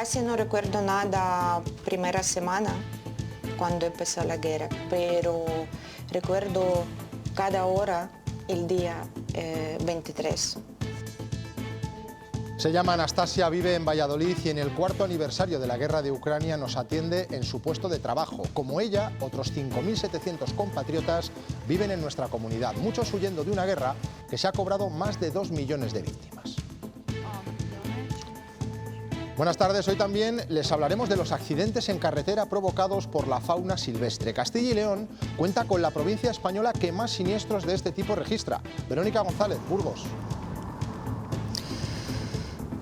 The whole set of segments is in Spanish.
Casi no recuerdo nada primera semana cuando empezó la guerra, pero recuerdo cada hora el día 23. Se llama Anastasia, vive en Valladolid y en el 4º aniversario de la guerra de Ucrania nos atiende en su puesto de trabajo. Como ella, otros 5.700 compatriotas viven en nuestra comunidad, muchos huyendo de una guerra que se ha cobrado más de 2 millones de víctimas. Buenas tardes, hoy también les hablaremos de los accidentes en carretera provocados por la fauna silvestre. Castilla y León cuenta con la provincia española que más siniestros de este tipo registra. Verónica González, Burgos.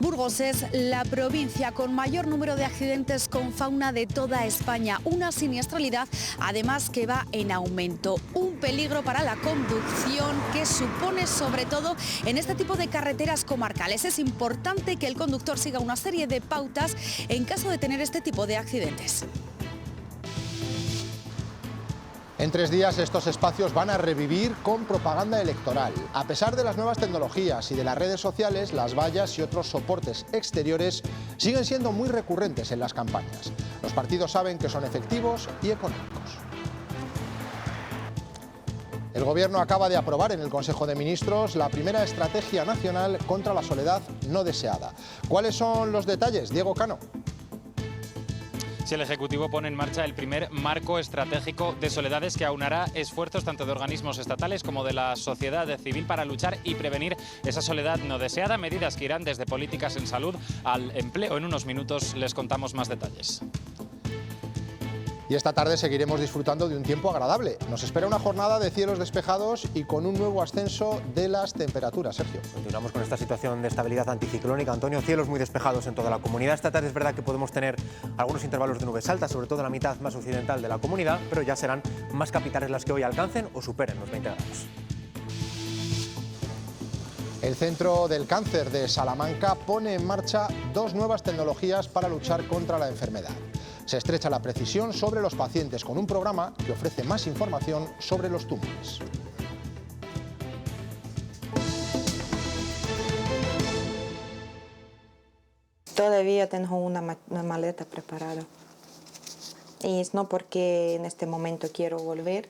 Burgos es la provincia con mayor número de accidentes con fauna de toda España. Una siniestralidad, además, que va en aumento. Un peligro para la conducción que supone, sobre todo, en este tipo de carreteras comarcales. Es importante que el conductor siga una serie de pautas en caso de tener este tipo de accidentes. En 3 días estos espacios van a revivir con propaganda electoral. A pesar de las nuevas tecnologías y de las redes sociales, las vallas y otros soportes exteriores siguen siendo muy recurrentes en las campañas. Los partidos saben que son efectivos y económicos. El Gobierno acaba de aprobar en el Consejo de Ministros la primera estrategia nacional contra la soledad no deseada. ¿Cuáles son los detalles? Diego Cano. El Ejecutivo pone en marcha el primer marco estratégico de soledades que aunará esfuerzos tanto de organismos estatales como de la sociedad civil para luchar y prevenir esa soledad no deseada. Medidas que irán desde políticas en salud al empleo. En unos minutos les contamos más detalles. Y esta tarde seguiremos disfrutando de un tiempo agradable. Nos espera una jornada de cielos despejados y con un nuevo ascenso de las temperaturas. Sergio. Continuamos con esta situación de estabilidad anticiclónica. Antonio, cielos muy despejados en toda la comunidad. Esta tarde es verdad que podemos tener algunos intervalos de nubes altas, sobre todo en la mitad más occidental de la comunidad, pero ya serán más capitales las que hoy alcancen o superen los 20 grados. El Centro del Cáncer de Salamanca pone en marcha 2 nuevas tecnologías para luchar contra la enfermedad. Se estrecha la precisión sobre los pacientes con un programa que ofrece más información sobre los tumores. Todavía tengo una maleta preparada. Y es no porque en este momento quiero volver,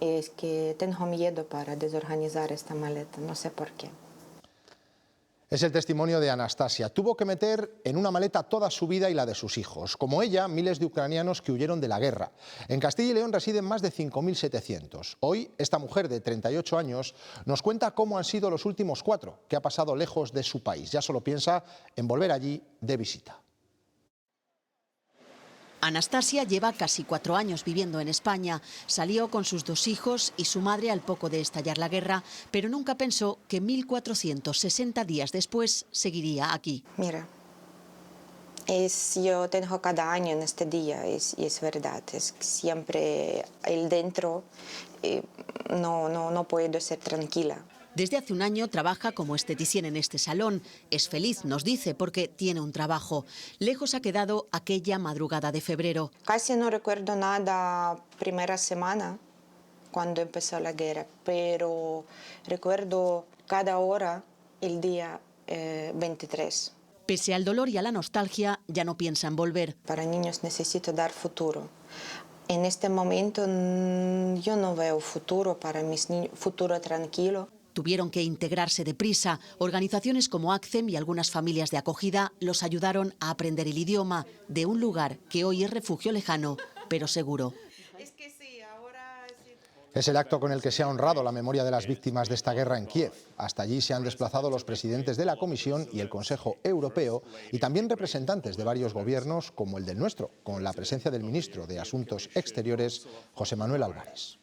es que tengo miedo para desorganizar esta maleta, no sé por qué. Es el testimonio de Anastasia. Tuvo que meter en una maleta toda su vida y la de sus hijos. Como ella, miles de ucranianos que huyeron de la guerra. En Castilla y León residen más de 5.700. Hoy, esta mujer de 38 años nos cuenta cómo han sido los últimos 4, que ha pasado lejos de su país. Ya solo piensa en volver allí de visita. Anastasia lleva casi 4 años viviendo en España. Salió con sus 2 hijos y su madre al poco de estallar la guerra, pero nunca pensó que 1.460 días después seguiría aquí. Mira, yo tengo cada año en este día, es verdad, es siempre el dentro, no puedo ser tranquila. Desde hace un año trabaja como esteticien en este salón. Es feliz, nos dice, porque tiene un trabajo. Lejos ha quedado aquella madrugada de febrero. Casi no recuerdo nada primera semana cuando empezó la guerra, pero recuerdo cada hora el día 23. Pese al dolor y a la nostalgia, ya no piensa en volver. Para niños necesito dar futuro. En este momento yo no veo futuro para mis niños, futuro tranquilo. Tuvieron que integrarse deprisa. Organizaciones como ACCEM y algunas familias de acogida los ayudaron a aprender el idioma de un lugar que hoy es refugio lejano, pero seguro. Es el acto con el que se ha honrado la memoria de las víctimas de esta guerra en Kiev. Hasta allí se han desplazado los presidentes de la Comisión y el Consejo Europeo y también representantes de varios gobiernos como el del nuestro, con la presencia del ministro de Asuntos Exteriores, José Manuel Álvarez.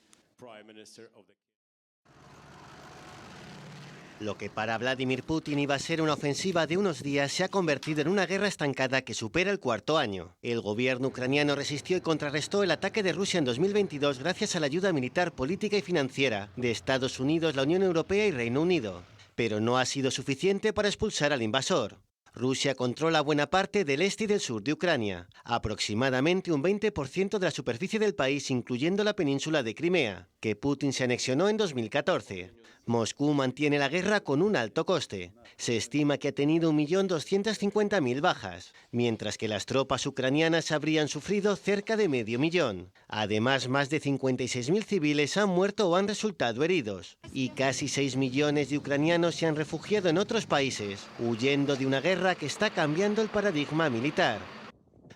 Lo que para Vladimir Putin iba a ser una ofensiva de unos días se ha convertido en una guerra estancada que supera el 4º año. El gobierno ucraniano resistió y contrarrestó el ataque de Rusia en 2022 gracias a la ayuda militar, política y financiera de Estados Unidos, la Unión Europea y Reino Unido. Pero no ha sido suficiente para expulsar al invasor. Rusia controla buena parte del este y del sur de Ucrania, aproximadamente un 20% de la superficie del país, incluyendo la península de Crimea, que Putin se anexionó en 2014. Moscú mantiene la guerra con un alto coste. Se estima que ha tenido 1.250.000 bajas, mientras que las tropas ucranianas habrían sufrido cerca de 500.000. Además, más de 56.000 civiles han muerto o han resultado heridos, y casi 6 millones de ucranianos se han refugiado en otros países, huyendo de una guerra que está cambiando el paradigma militar.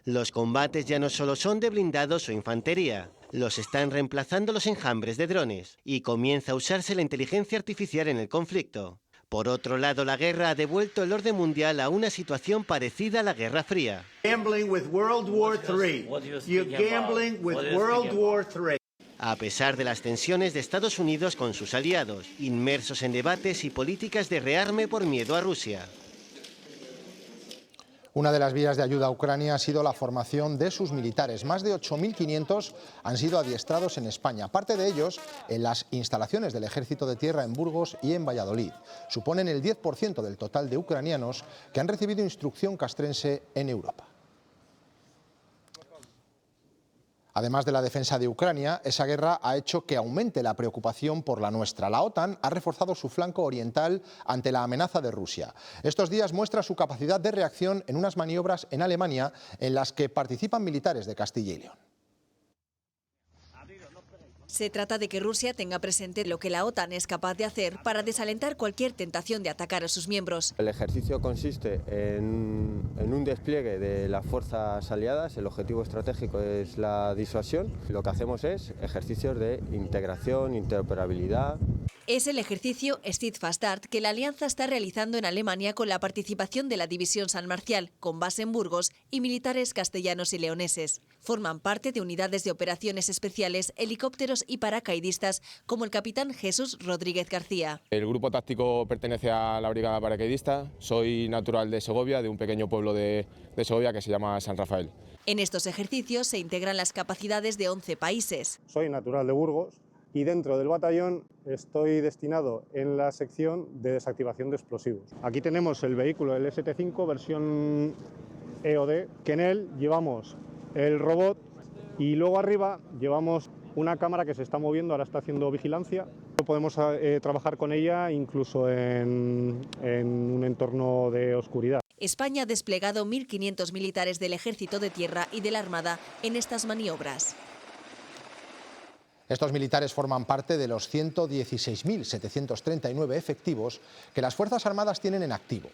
Los combates ya no solo son de blindados o infantería, los están reemplazando los enjambres de drones, y comienza a usarse la inteligencia artificial en el conflicto. Por otro lado, la guerra ha devuelto el orden mundial a una situación parecida a la Guerra Fría. A pesar de las tensiones de Estados Unidos con sus aliados, inmersos en debates y políticas de rearme por miedo a Rusia. Una de las vías de ayuda a Ucrania ha sido la formación de sus militares. Más de 8.500 han sido adiestrados en España, parte de ellos en las instalaciones del Ejército de Tierra en Burgos y en Valladolid. Suponen el 10% del total de ucranianos que han recibido instrucción castrense en Europa. Además de la defensa de Ucrania, esa guerra ha hecho que aumente la preocupación por la nuestra. La OTAN ha reforzado su flanco oriental ante la amenaza de Rusia. Estos días muestra su capacidad de reacción en unas maniobras en Alemania en las que participan militares de Castilla y León. Se trata de que Rusia tenga presente lo que la OTAN es capaz de hacer para desalentar cualquier tentación de atacar a sus miembros. El ejercicio consiste en un despliegue de las fuerzas aliadas. El objetivo estratégico es la disuasión. Lo que hacemos es ejercicios de integración, interoperabilidad. Es el ejercicio Steadfast que la alianza está realizando en Alemania con la participación de la División San Marcial, con base en Burgos, y militares castellanos y leoneses. Forman parte de unidades de operaciones especiales, helicópteros y paracaidistas, como el capitán Jesús Rodríguez García. El grupo táctico pertenece a la brigada paracaidista. Soy natural de Segovia, de un pequeño pueblo de Segovia que se llama San Rafael. En estos ejercicios se integran las capacidades de 11 países. Soy natural de Burgos y dentro del batallón estoy destinado en la sección de desactivación de explosivos. Aquí tenemos el vehículo, el ST5 versión EOD, que en él llevamos el robot y luego arriba llevamos una cámara que se está moviendo, ahora está haciendo vigilancia. Podemos trabajar con ella incluso en un entorno de oscuridad. España ha desplegado 1.500 militares del Ejército de Tierra y de la Armada en estas maniobras. Estos militares forman parte de los 116.739 efectivos que las Fuerzas Armadas tienen en activo.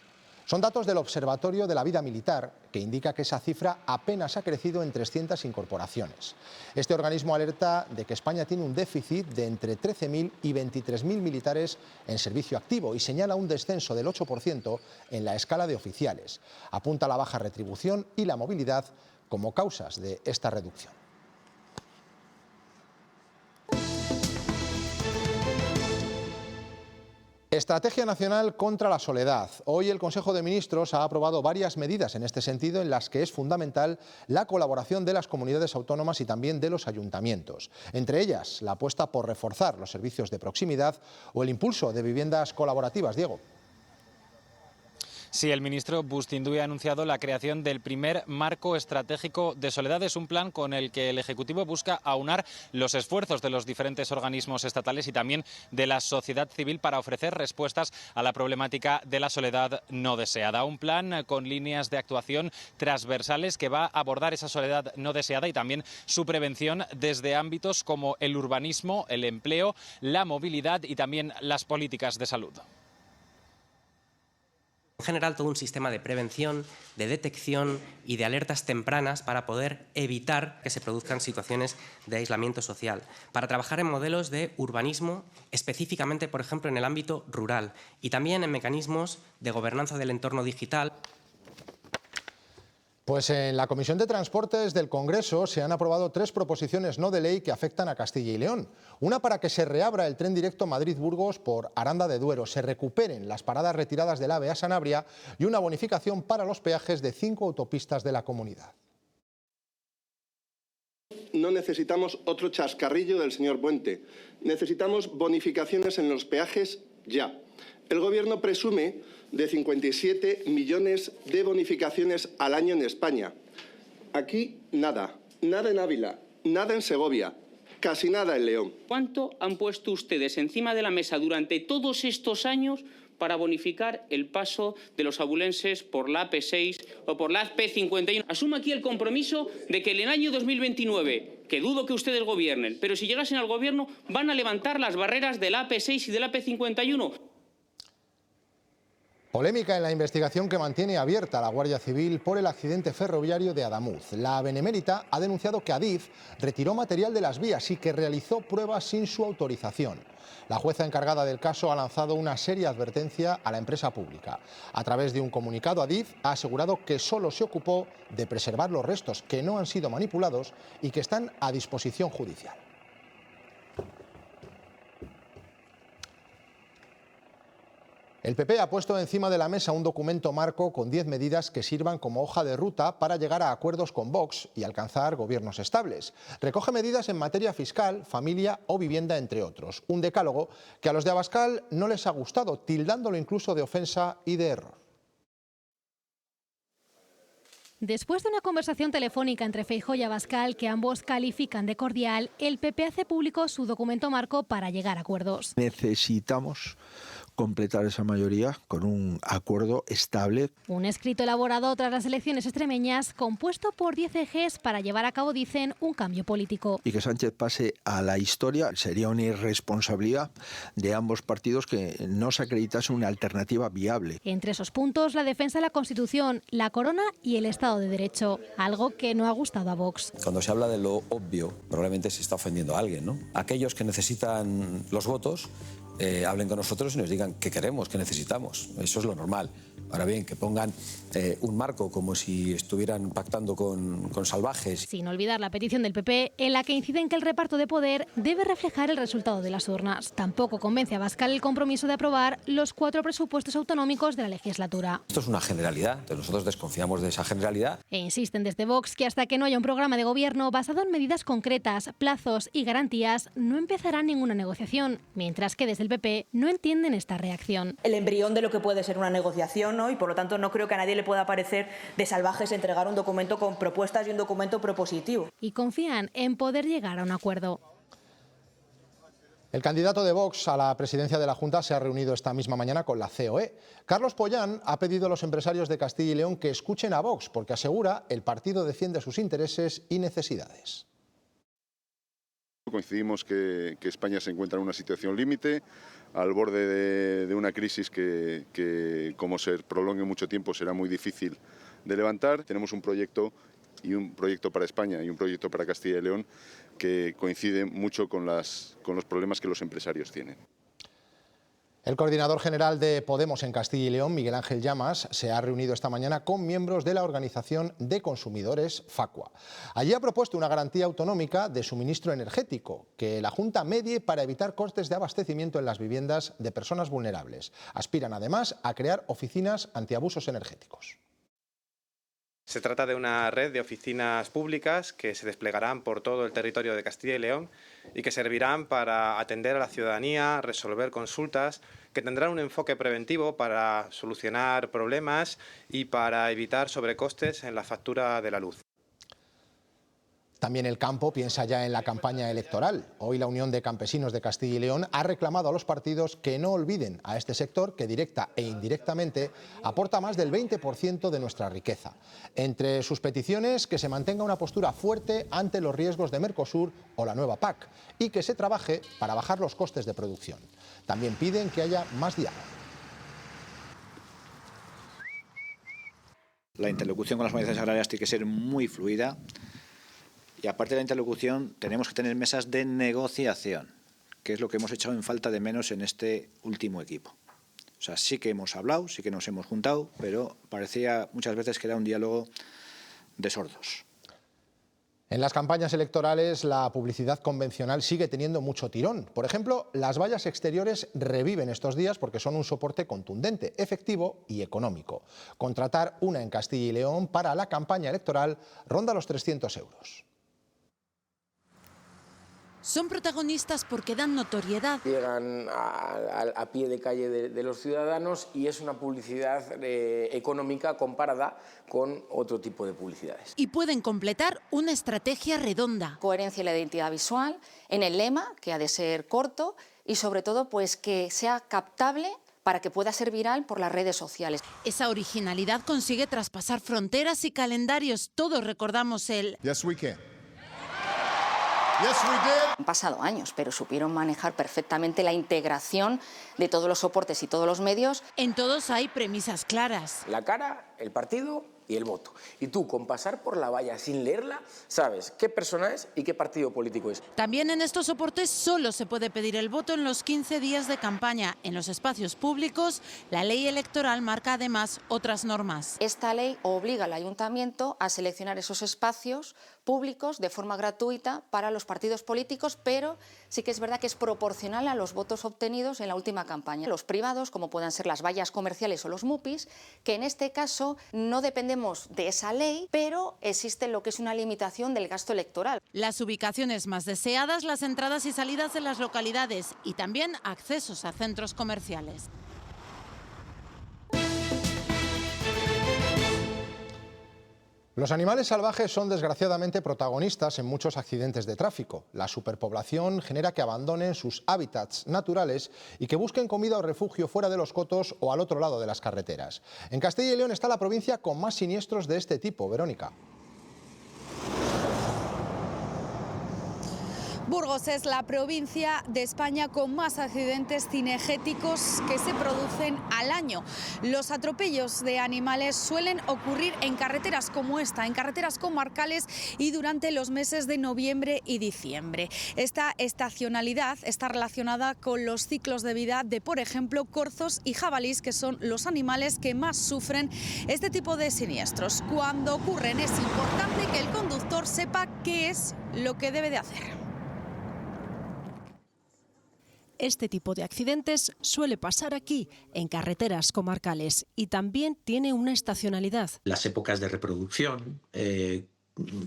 Son datos del Observatorio de la Vida Militar, que indica que esa cifra apenas ha crecido en 300 incorporaciones. Este organismo alerta de que España tiene un déficit de entre 13.000 y 23.000 militares en servicio activo y señala un descenso del 8% en la escala de oficiales. Apunta la baja retribución y la movilidad como causas de esta reducción. Estrategia Nacional contra la Soledad. Hoy el Consejo de Ministros ha aprobado varias medidas en este sentido, en las que es fundamental la colaboración de las comunidades autónomas y también de los ayuntamientos. Entre ellas, la apuesta por reforzar los servicios de proximidad o el impulso de viviendas colaborativas. Diego. Sí, el ministro Bustinduy ha anunciado la creación del primer marco estratégico de soledad. Es un plan con el que el Ejecutivo busca aunar los esfuerzos de los diferentes organismos estatales y también de la sociedad civil para ofrecer respuestas a la problemática de la soledad no deseada. Un plan con líneas de actuación transversales que va a abordar esa soledad no deseada y también su prevención desde ámbitos como el urbanismo, el empleo, la movilidad y también las políticas de salud. En general, todo un sistema de prevención, de detección y de alertas tempranas para poder evitar que se produzcan situaciones de aislamiento social, para trabajar en modelos de urbanismo, específicamente, por ejemplo, en el ámbito rural, y también en mecanismos de gobernanza del entorno digital. Pues en la Comisión de Transportes del Congreso se han aprobado 3 proposiciones no de ley que afectan a Castilla y León. Una para que se reabra el tren directo Madrid-Burgos por Aranda de Duero, se recuperen las paradas retiradas del AVE a Sanabria y una bonificación para los peajes de 5 autopistas de la comunidad. No necesitamos otro chascarrillo del señor Puente. Necesitamos bonificaciones en los peajes ya. El Gobierno presume de 57 millones de bonificaciones al año en España. Aquí nada, nada en Ávila, nada en Segovia, casi nada en León. ¿Cuánto han puesto ustedes encima de la mesa durante todos estos años para bonificar el paso de los abulenses por la AP6 o por la AP51? Asumo aquí el compromiso de que en el año 2029, que dudo que ustedes gobiernen, pero si llegasen al gobierno, van a levantar las barreras de la AP6 y de la AP51. Polémica en la investigación que mantiene abierta la Guardia Civil por el accidente ferroviario de Adamuz. La Benemérita ha denunciado que Adif retiró material de las vías y que realizó pruebas sin su autorización. La jueza encargada del caso ha lanzado una seria advertencia a la empresa pública. A través de un comunicado, Adif ha asegurado que solo se ocupó de preservar los restos, que no han sido manipulados y que están a disposición judicial. El PP ha puesto encima de la mesa un documento marco con 10 medidas que sirvan como hoja de ruta para llegar a acuerdos con Vox y alcanzar gobiernos estables. Recoge medidas en materia fiscal, familia o vivienda, entre otros. Un decálogo que a los de Abascal no les ha gustado, tildándolo incluso de ofensa y de error. Después de una conversación telefónica entre Feijóo y Abascal, que ambos califican de cordial, el PP hace público su documento marco para llegar a acuerdos. Necesitamos completar esa mayoría con un acuerdo estable. Un escrito elaborado tras las elecciones extremeñas, compuesto por 10 ejes para llevar a cabo, dicen, un cambio político. Y que Sánchez pase a la historia sería una irresponsabilidad de ambos partidos que no se acreditase una alternativa viable. Entre esos puntos, la defensa de la Constitución, la corona y el Estado de Derecho, algo que no ha gustado a Vox. Cuando se habla de lo obvio, probablemente se está ofendiendo a alguien, ¿no? Aquellos que necesitan los votos, hablen con nosotros y nos digan qué queremos, qué necesitamos. Eso es lo normal. Ahora bien, que pongan un marco como si estuvieran pactando con salvajes. Sin olvidar la petición del PP, en la que inciden que el reparto de poder debe reflejar el resultado de las urnas. Tampoco convence a Abascal el compromiso de aprobar los 4 presupuestos autonómicos de la legislatura. Esto es una generalidad, entonces nosotros desconfiamos de esa generalidad. E insisten desde Vox que hasta que no haya un programa de gobierno basado en medidas concretas, plazos y garantías, no empezará ninguna negociación, mientras que desde el PP no entienden esta reacción. El embrión de lo que puede ser una negociación, ¿no? Y por lo tanto no creo que a nadie le pueda parecer de salvajes entregar un documento con propuestas y un documento propositivo. Y confían en poder llegar a un acuerdo. El candidato de Vox a la presidencia de la Junta se ha reunido esta misma mañana con la COE. Carlos Pollán ha pedido a los empresarios de Castilla y León que escuchen a Vox, porque asegura el partido defiende sus intereses y necesidades. Coincidimos que España se encuentra en una situación límite, al borde de una crisis que como se prolongue mucho tiempo será muy difícil de levantar. Tenemos un proyecto para España y un proyecto para Castilla y León que coincide mucho con los problemas que los empresarios tienen. El coordinador general de Podemos en Castilla y León, Miguel Ángel Llamas, se ha reunido esta mañana con miembros de la organización de consumidores Facua. Allí ha propuesto una garantía autonómica de suministro energético, que la Junta medie para evitar costes de abastecimiento en las viviendas de personas vulnerables. Aspiran además a crear oficinas antiabusos energéticos. Se trata de una red de oficinas públicas que se desplegarán por todo el territorio de Castilla y León y que servirán para atender a la ciudadanía, resolver consultas, que tendrán un enfoque preventivo para solucionar problemas y para evitar sobrecostes en la factura de la luz. También el campo piensa ya en la campaña electoral. Hoy la Unión de Campesinos de Castilla y León ha reclamado a los partidos que no olviden a este sector que directa e indirectamente aporta más del 20% de nuestra riqueza. Entre sus peticiones, que se mantenga una postura fuerte ante los riesgos de Mercosur o la nueva PAC y que se trabaje para bajar los costes de producción. También piden que haya más diálogo. La interlocución con las organizaciones agrarias tiene que ser muy fluida. Y aparte de la interlocución, tenemos que tener mesas de negociación, que es lo que hemos echado en falta de menos en este último equipo. O sea, sí que hemos hablado, sí que nos hemos juntado, pero parecía muchas veces que era un diálogo de sordos. En las campañas electorales, la publicidad convencional sigue teniendo mucho tirón. Por ejemplo, las vallas exteriores reviven estos días porque son un soporte contundente, efectivo y económico. Contratar una en Castilla y León para la campaña electoral ronda los 300 euros. Son protagonistas porque dan notoriedad. Llegan a pie de calle de los ciudadanos y es una publicidad económica comparada con otro tipo de publicidades. Y pueden completar una estrategia redonda. Coherencia en la identidad visual, en el lema, que ha de ser corto, y sobre todo pues que sea captable para que pueda ser viral por las redes sociales. Esa originalidad consigue traspasar fronteras y calendarios. Todos recordamos el Yes, we can. Han pasado años, pero supieron manejar perfectamente la integración de todos los soportes y todos los medios. En todos hay premisas claras. La cara, el partido y el voto. Y tú, con pasar por la valla sin leerla, sabes qué persona es y qué partido político es. También en estos soportes solo se puede pedir el voto en los 15 días de campaña. En los espacios públicos, la ley electoral marca además otras normas. Esta ley obliga al ayuntamiento a seleccionar esos espacios públicos de forma gratuita para los partidos políticos, pero sí que es verdad que es proporcional a los votos obtenidos en la última campaña. Los privados, como puedan ser las vallas comerciales o los MUPIs, que en este caso no dependemos de esa ley, pero existe lo que es una limitación del gasto electoral. Las ubicaciones más deseadas, las entradas y salidas de las localidades y también accesos a centros comerciales. Los animales salvajes son desgraciadamente protagonistas en muchos accidentes de tráfico. La superpoblación genera que abandonen sus hábitats naturales y que busquen comida o refugio fuera de los cotos o al otro lado de las carreteras. En Castilla y León está la provincia con más siniestros de este tipo. Verónica. Burgos es la provincia de España con más accidentes cinegéticos que se producen al año. Los atropellos de animales suelen ocurrir en carreteras como esta, en carreteras comarcales y durante los meses de noviembre y diciembre. Esta estacionalidad está relacionada con los ciclos de vida de, por ejemplo, corzos y jabalís, que son los animales que más sufren este tipo de siniestros. Cuando ocurren es importante que el conductor sepa qué es lo que debe de hacer. Este tipo de accidentes suele pasar aquí, en carreteras comarcales, y también tiene una estacionalidad. Las épocas de reproducción,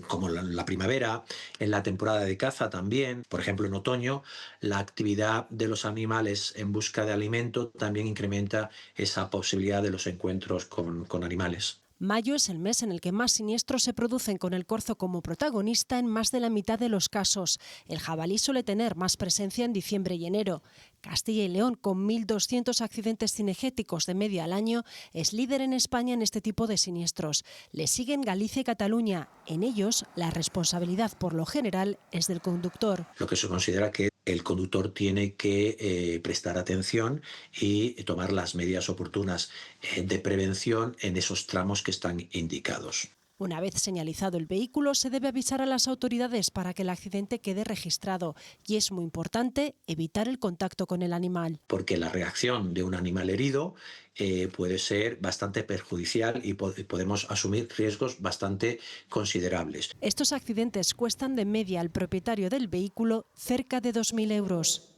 como la primavera, en la temporada de caza también, por ejemplo en otoño, la actividad de los animales en busca de alimento también incrementa esa posibilidad de los encuentros con animales. Mayo es el mes en el que más siniestros se producen, con el corzo como protagonista en más de la mitad de los casos. El jabalí suele tener más presencia en diciembre y enero. Castilla y León, con 1.200 accidentes cinegéticos de media al año, es líder en España en este tipo de siniestros. Le siguen Galicia y Cataluña. En ellos, la responsabilidad por lo general es del conductor. Lo que se considera que el conductor tiene que prestar atención y tomar las medidas oportunas de prevención en esos tramos que están indicados. Una vez señalizado el vehículo, se debe avisar a las autoridades para que el accidente quede registrado, y es muy importante evitar el contacto con el animal. Porque la reacción de un animal herido puede ser bastante perjudicial y podemos asumir riesgos bastante considerables. Estos accidentes cuestan de media al propietario del vehículo cerca de 2.000 euros.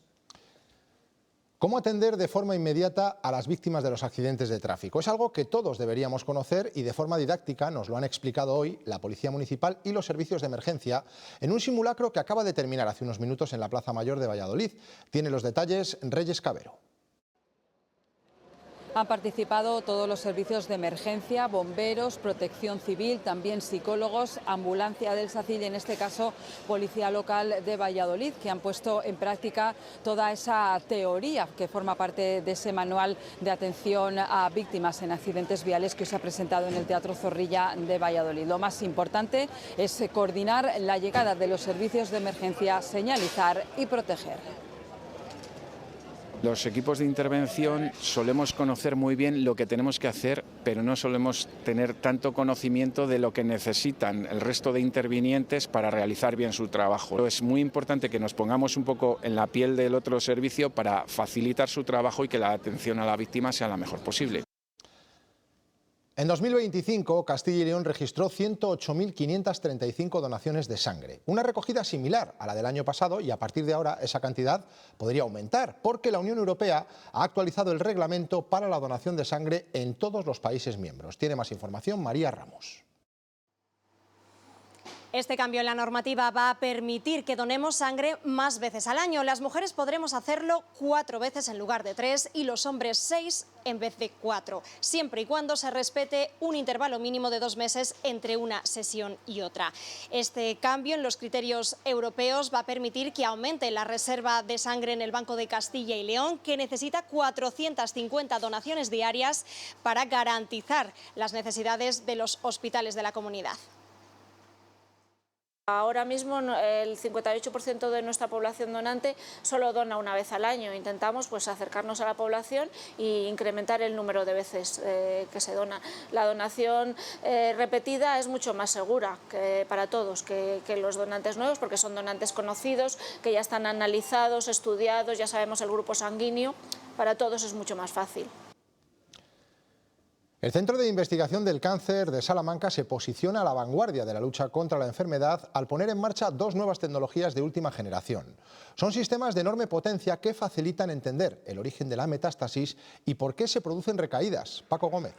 ¿Cómo atender de forma inmediata a las víctimas de los accidentes de tráfico? Es algo que todos deberíamos conocer y de forma didáctica nos lo han explicado hoy la Policía Municipal y los servicios de emergencia en un simulacro que acaba de terminar hace unos minutos en la Plaza Mayor de Valladolid. Tiene los detalles Reyes Cabero. Han participado todos los servicios de emergencia, bomberos, protección civil, también psicólogos, ambulancia del SACIL y en este caso Policía Local de Valladolid, que han puesto en práctica toda esa teoría que forma parte de ese manual de atención a víctimas en accidentes viales que se ha presentado en el Teatro Zorrilla de Valladolid. Lo más importante es coordinar la llegada de los servicios de emergencia, señalizar y proteger. Los equipos de intervención solemos conocer muy bien lo que tenemos que hacer, pero no solemos tener tanto conocimiento de lo que necesitan el resto de intervinientes para realizar bien su trabajo. Es muy importante que nos pongamos un poco en la piel del otro servicio para facilitar su trabajo y que la atención a la víctima sea la mejor posible. En 2025, Castilla y León registró 108.535 donaciones de sangre, una recogida similar a la del año pasado, y a partir de ahora esa cantidad podría aumentar, porque la Unión Europea ha actualizado el reglamento para la donación de sangre en todos los países miembros. Tiene más información María Ramos. Este cambio en la normativa va a permitir que donemos sangre más veces al año. Las mujeres podremos hacerlo 4 veces en lugar de 3 y los hombres 6 en vez de 4, siempre y cuando se respete un intervalo mínimo de 2 meses entre una sesión y otra. Este cambio en los criterios europeos va a permitir que aumente la reserva de sangre en el Banco de Castilla y León, que necesita 450 donaciones diarias para garantizar las necesidades de los hospitales de la comunidad. Ahora mismo el 58% de nuestra población donante solo dona una vez al año. Intentamos acercarnos a la población e incrementar el número de veces que se dona. La donación repetida es mucho más segura para todos que los donantes nuevos, porque son donantes conocidos, que ya están analizados, estudiados, ya sabemos el grupo sanguíneo. Para todos es mucho más fácil. El Centro de Investigación del Cáncer de Salamanca se posiciona a la vanguardia de la lucha contra la enfermedad al poner en marcha 2 nuevas tecnologías de última generación. Son sistemas de enorme potencia que facilitan entender el origen de la metástasis y por qué se producen recaídas. Paco Gómez.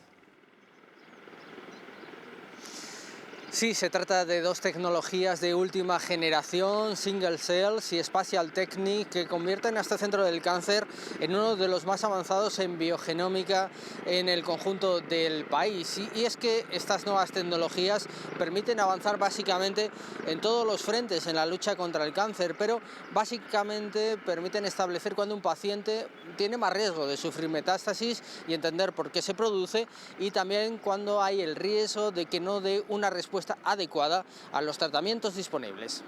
Sí, se trata de 2 tecnologías de última generación, Single Cells y Spatial Technique, que convierten a este centro del cáncer en uno de los más avanzados en biogenómica en el conjunto del país. Y es que estas nuevas tecnologías permiten avanzar básicamente en todos los frentes en la lucha contra el cáncer, pero básicamente permiten establecer cuando un paciente tiene más riesgo de sufrir metástasis y entender por qué se produce, y también cuando hay el riesgo de que no dé una respuesta adecuada a los tratamientos disponibles.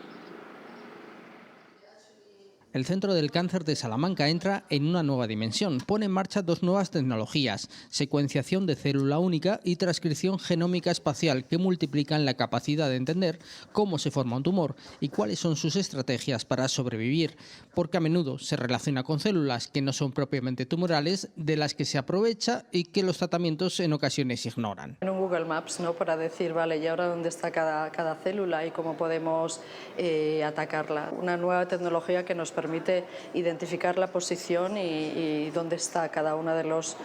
El Centro del Cáncer de Salamanca entra en una nueva dimensión. Pone en marcha 2 nuevas tecnologías, secuenciación de célula única y transcripción genómica espacial, que multiplican la capacidad de entender cómo se forma un tumor y cuáles son sus estrategias para sobrevivir, porque a menudo se relaciona con células que no son propiamente tumorales, de las que se aprovecha y que los tratamientos en ocasiones ignoran. En un Google Maps, ¿no?, para decir, vale, ¿y ahora dónde está cada célula y cómo podemos atacarla? Una nueva tecnología que nos permite identificar la posición y dónde está cada uno de los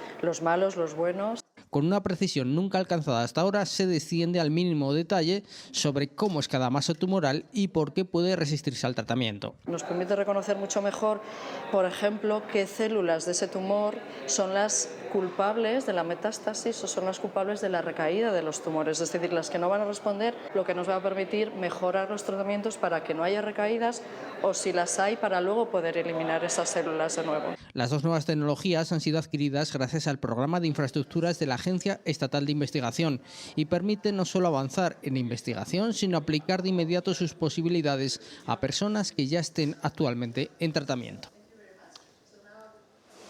malos, los buenos. Con una precisión nunca alcanzada hasta ahora, se desciende al mínimo detalle sobre cómo es cada masa tumoral y por qué puede resistirse al tratamiento. Nos permite reconocer mucho mejor, por ejemplo, qué células de ese tumor son las culpables de la metástasis o son las culpables de la recaída de los tumores, es decir, las que no van a responder, lo que nos va a permitir mejorar los tratamientos para que no haya recaídas, o si las hay, para luego poder eliminar esas células de nuevo. Las 2 nuevas tecnologías han sido adquiridas gracias al programa de infraestructuras de la Agencia Estatal de Investigación y permiten no solo avanzar en investigación, sino aplicar de inmediato sus posibilidades a personas que ya estén actualmente en tratamiento.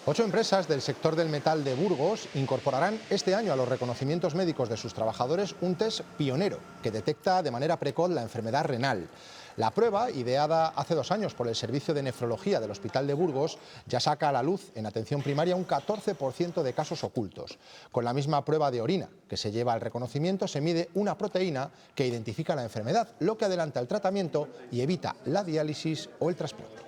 8 empresas del sector del metal de Burgos incorporarán este año a los reconocimientos médicos de sus trabajadores un test pionero que detecta de manera precoz la enfermedad renal. La prueba, ideada hace 2 años por el Servicio de Nefrología del Hospital de Burgos, ya saca a la luz en atención primaria un 14% de casos ocultos. Con la misma prueba de orina que se lleva al reconocimiento, se mide una proteína que identifica la enfermedad, lo que adelanta el tratamiento y evita la diálisis o el trasplante.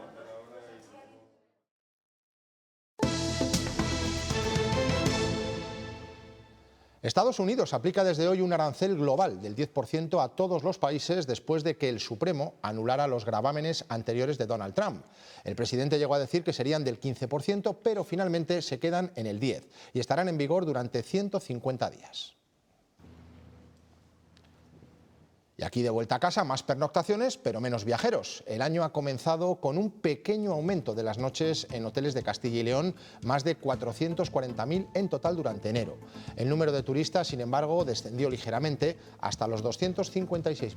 Estados Unidos aplica desde hoy un arancel global del 10% a todos los países después de que el Supremo anulara los gravámenes anteriores de Donald Trump. El presidente llegó a decir que serían del 15%, pero finalmente se quedan en el 10% y estarán en vigor durante 150 días. Y aquí de vuelta a casa, más pernoctaciones, pero menos viajeros. El año ha comenzado con un pequeño aumento de las noches en hoteles de Castilla y León, más de 440.000 en total durante enero. El número de turistas, sin embargo, descendió ligeramente hasta los 256.000.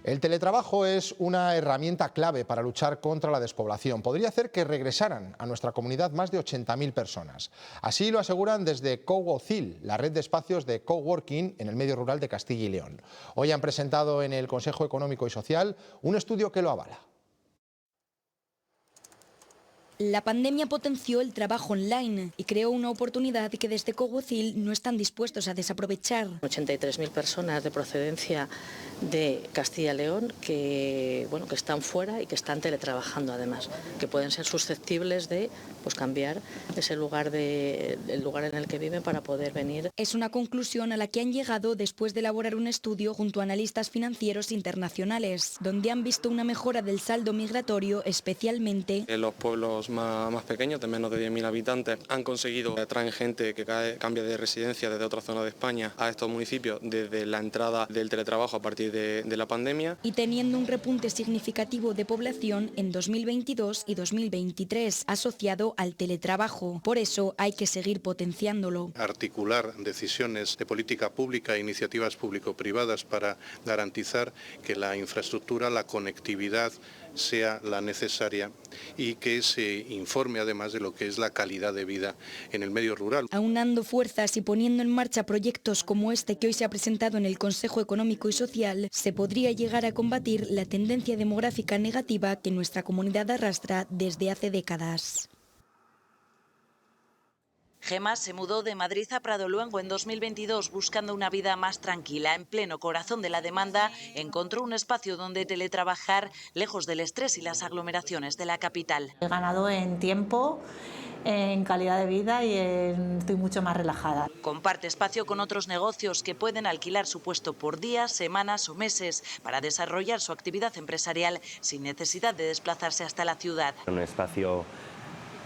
El teletrabajo es una herramienta clave para luchar contra la despoblación. Podría hacer que regresaran a nuestra comunidad más de 80.000 personas. Así lo aseguran desde CoWoCil, la red de espacios de coworking en el medio rural de Castilla y León. Hoy han presentado en el Consejo Económico y Social un estudio que lo avala. La pandemia potenció el trabajo online y creó una oportunidad que desde CoWoCil no están dispuestos a desaprovechar. 83.000 personas de procedencia de Castilla y León que están fuera y que están teletrabajando además, que pueden ser susceptibles de cambiar el lugar en el que viven para poder venir. Es una conclusión a la que han llegado después de elaborar un estudio junto a analistas financieros internacionales, donde han visto una mejora del saldo migratorio, especialmente en los pueblos más pequeños, de menos de 10.000 habitantes, han conseguido traer gente que cambia de residencia desde otra zona de España a estos municipios desde la entrada del teletrabajo a partir de la pandemia. Y teniendo un repunte significativo de población en 2022 y 2023 asociado al teletrabajo. Por eso hay que seguir potenciándolo. Articular decisiones de política pública e iniciativas público-privadas para garantizar que la infraestructura, la conectividad sea la necesaria y que se informe además de lo que es la calidad de vida en el medio rural. Aunando fuerzas y poniendo en marcha proyectos como este que hoy se ha presentado en el Consejo Económico y Social, se podría llegar a combatir la tendencia demográfica negativa que nuestra comunidad arrastra desde hace décadas. Gemma se mudó de Madrid a Pradoluengo en 2022 buscando una vida más tranquila. En pleno corazón de la demanda encontró un espacio donde teletrabajar lejos del estrés y las aglomeraciones de la capital. He ganado en tiempo, en calidad de vida y estoy mucho más relajada. Comparte espacio con otros negocios que pueden alquilar su puesto por días, semanas o meses para desarrollar su actividad empresarial sin necesidad de desplazarse hasta la ciudad. Un espacio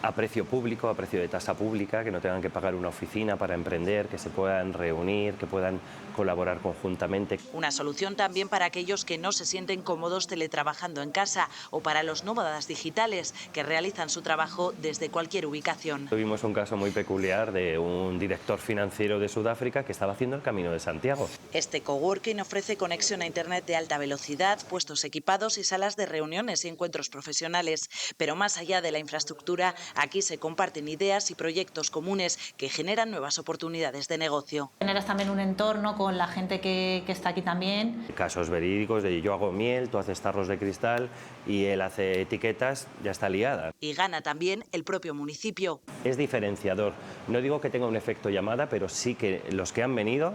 a precio público, a precio de tasa pública, que no tengan que pagar una oficina para emprender, que se puedan reunir, que puedan colaborar conjuntamente. Una solución también para aquellos que no se sienten cómodos teletrabajando en casa o para los nómadas digitales que realizan su trabajo desde cualquier ubicación. Tuvimos un caso muy peculiar de un director financiero de Sudáfrica que estaba haciendo el Camino de Santiago. Este coworking ofrece conexión a internet de alta velocidad, puestos equipados y salas de reuniones y encuentros profesionales. Pero más allá de la infraestructura, aquí se comparten ideas y proyectos comunes que generan nuevas oportunidades de negocio. Generas también un entorno con la gente que está aquí también. Casos verídicos de yo hago miel, tú haces tarros de cristal y él hace etiquetas, ya está liada. Y gana también el propio municipio. Es diferenciador. No digo que tenga un efecto llamada, pero sí que los que han venido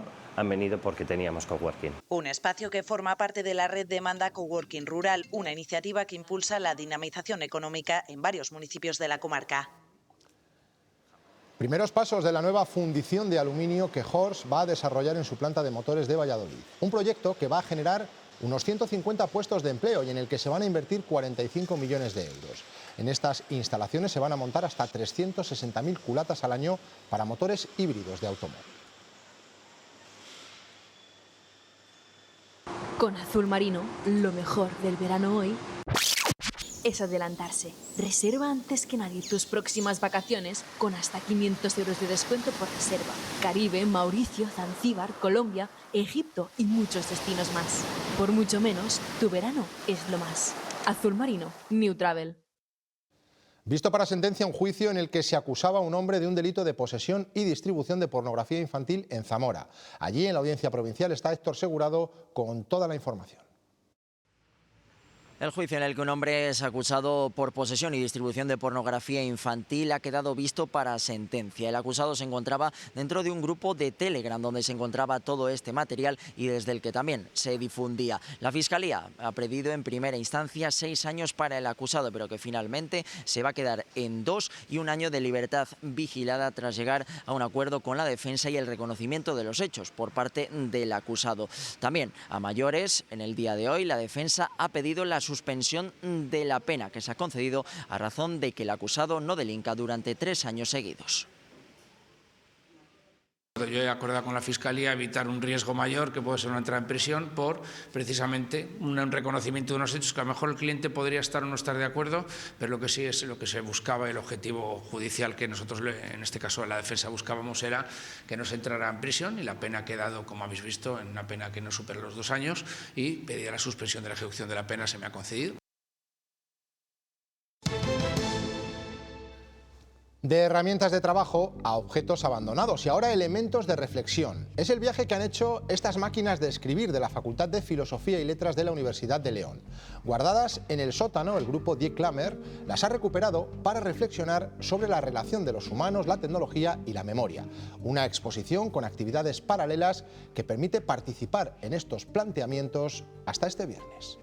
porque teníamos coworking. Un espacio que forma parte de la red Demanda Coworking Rural, una iniciativa que impulsa la dinamización económica en varios municipios de la comarca. Primeros pasos de la nueva fundición de aluminio que Horst va a desarrollar en su planta de motores de Valladolid. Un proyecto que va a generar unos 150 puestos de empleo y en el que se van a invertir 45 millones de euros. En estas instalaciones se van a montar hasta 360.000 culatas al año para motores híbridos de automóvil. Con Azul Marino, lo mejor del verano hoy es adelantarse. Reserva antes que nadie tus próximas vacaciones con hasta 500 euros de descuento por reserva. Caribe, Mauricio, Zanzíbar, Colombia, Egipto y muchos destinos más. Por mucho menos, tu verano es lo más. Azul Marino, New Travel. Visto para sentencia un juicio en el que se acusaba a un hombre de un delito de posesión y distribución de pornografía infantil en Zamora. Allí, en la audiencia provincial, está Héctor Segurado con toda la información. El juicio en el que un hombre es acusado por posesión y distribución de pornografía infantil ha quedado visto para sentencia. El acusado se encontraba dentro de un grupo de Telegram donde se encontraba todo este material y desde el que también se difundía. La Fiscalía ha pedido en primera instancia 6 años para el acusado, pero que finalmente se va a quedar en 2 y 1 año de libertad vigilada tras llegar a un acuerdo con la defensa y el reconocimiento de los hechos por parte del acusado. También a mayores, en el día de hoy, la defensa ha pedido la suspensión de la pena que se ha concedido a razón de que el acusado no delinca durante 3 años seguidos. Yo he acordado con la Fiscalía evitar un riesgo mayor que puede ser una entrada en prisión por precisamente un reconocimiento de unos hechos que a lo mejor el cliente podría estar o no estar de acuerdo, pero lo que sí es lo que se buscaba, el objetivo judicial que nosotros, en este caso en la defensa, buscábamos era que no se entrara en prisión y la pena ha quedado, como habéis visto, en una pena que no supera los 2 años y pedía la suspensión de la ejecución de la pena, se me ha concedido. De herramientas de trabajo a objetos abandonados y ahora elementos de reflexión. Es el viaje que han hecho estas máquinas de escribir de la Facultad de Filosofía y Letras de la Universidad de León. Guardadas en el sótano, el grupo Die Klammer las ha recuperado para reflexionar sobre la relación de los humanos, la tecnología y la memoria. Una exposición con actividades paralelas que permite participar en estos planteamientos hasta este viernes.